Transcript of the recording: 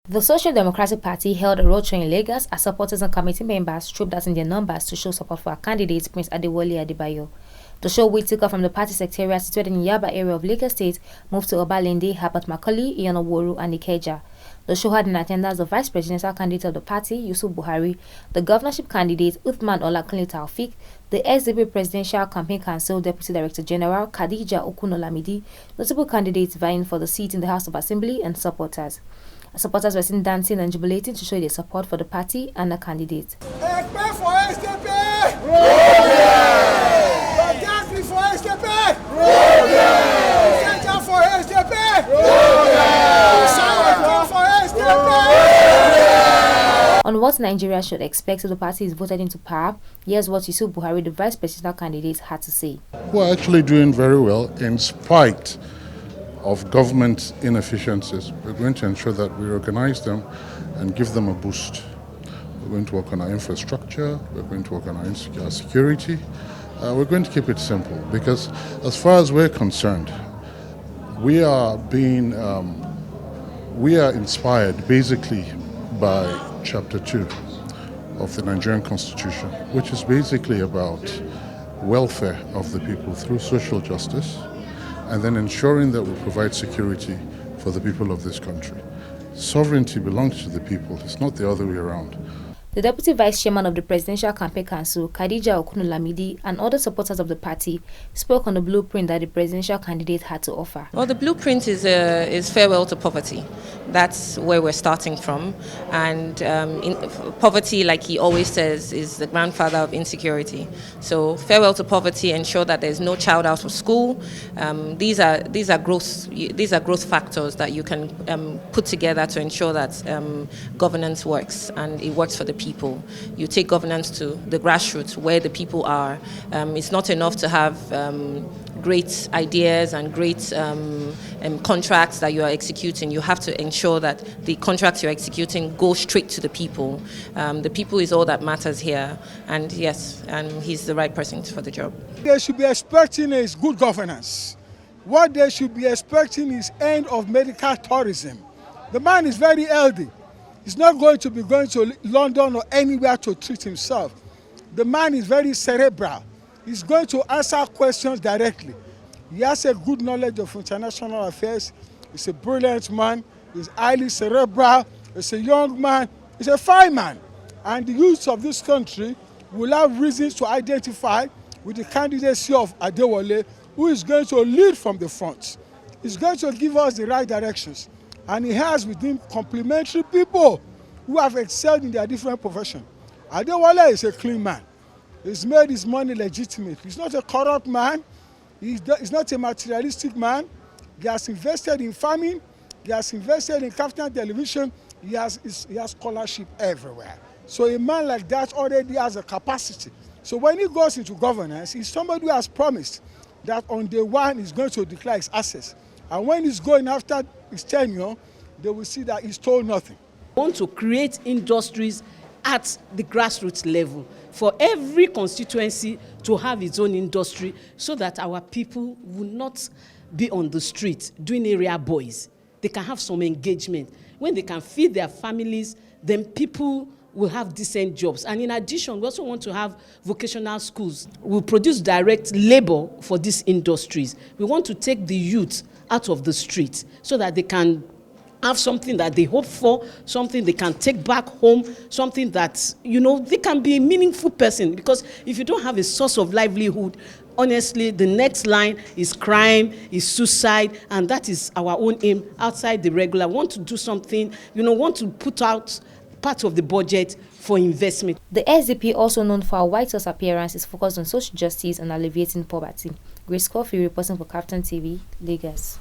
The Social Democratic Party held a roadshow in Lagos as supporters and committee members trooped out in their numbers to show support for our candidate, Prince Adewale Adebayo. The show, which took off from the party secretariat situated in Yaba area of Lagos State, moved to Obalende, Herbert Macaulay, Iyonoworu, and Ikeja. The show had in attendance the vice presidential candidate of the party, Yusuf Buhari, the governorship candidate, Uthman Olakunle Taufik, the SDP Presidential Campaign Council Deputy Director General, Khadija Okunolamidi, notable candidates vying for the seat in the House of Assembly, and supporters. Supporters were seen dancing and jubilating to show their support for the party and the candidate. On what Nigeria should expect if the party is voted into power, here's what Yusuf Buhari, the vice presidential candidate, had to say. We're actually doing very well in spite of government inefficiencies. We're going to ensure that we recognize them and give them a boost. We're going to work on our infrastructure, we're going to work on our security. We're going to keep it simple because as far as we're concerned, we are inspired basically by Chapter 2 of the Nigerian Constitution, which is basically about welfare of the people through social justice and then ensuring that we provide security for the people of this country. Sovereignty belongs to the people, it's not the other way around. The Deputy Vice Chairman of the Presidential Campaign Council, Khadija Okunolamidi, and other supporters of the party spoke on the blueprint that the presidential candidate had to offer. Well, the blueprint is farewell to poverty. That's where we're starting from. And poverty, like he always says, is the grandfather of insecurity. So farewell to poverty, ensure that there's no child out of school. These are growth factors that you can put together to ensure that governance works, and it works for the people. You take governance to the grassroots where the people are. It's not enough to have great ideas and great contracts that you are executing. You have to ensure that the contracts you're executing go straight to the people. The people is all that matters here. And yes, he's the right person for the job. They should be expecting is good governance. What they should be expecting is end of medical tourism. The man is very healthy. He's not going to be going to London or anywhere to treat himself. The man is very cerebral. He's going to answer questions directly. He has a good knowledge of international affairs. He's a brilliant man. He's highly cerebral. He's a young man. He's a fine man. And the youth of this country will have reasons to identify with the candidacy of Adewale, who is going to lead from the front. He's going to give us the right directions. And he has with him complementary people who have excelled in their different professions. Adewale is a clean man. He's made his money legitimate. He's not a corrupt man. He's not a materialistic man. He has invested in farming. He has invested in KAFTAN television. He has scholarship everywhere. So a man like that already has a capacity. So when he goes into governance, he's somebody who has promised that on day one he's going to declare his assets. And when he's going after his tenure, they will see that he's told nothing. We want to create industries at the grassroots level for every constituency to have its own industry so that our people will not be on the street doing area boys. They can have some engagement. When they can feed their families, then people will have decent jobs. And in addition, we also want to have vocational schools. We'll produce direct labor for these industries. We want to take the youth out of the street so that they can have something that they hope for, something they can take back home, something that, they can be a meaningful person. Because if you don't have a source of livelihood, honestly, the next line is crime, is suicide, and that is our own aim outside the regular. We want to do something, want to put out part of the budget for investment. The SDP, also known for our White House appearance, is focused on social justice and alleviating poverty. Grace Coffey reporting for KAFTAN TV, Lagos.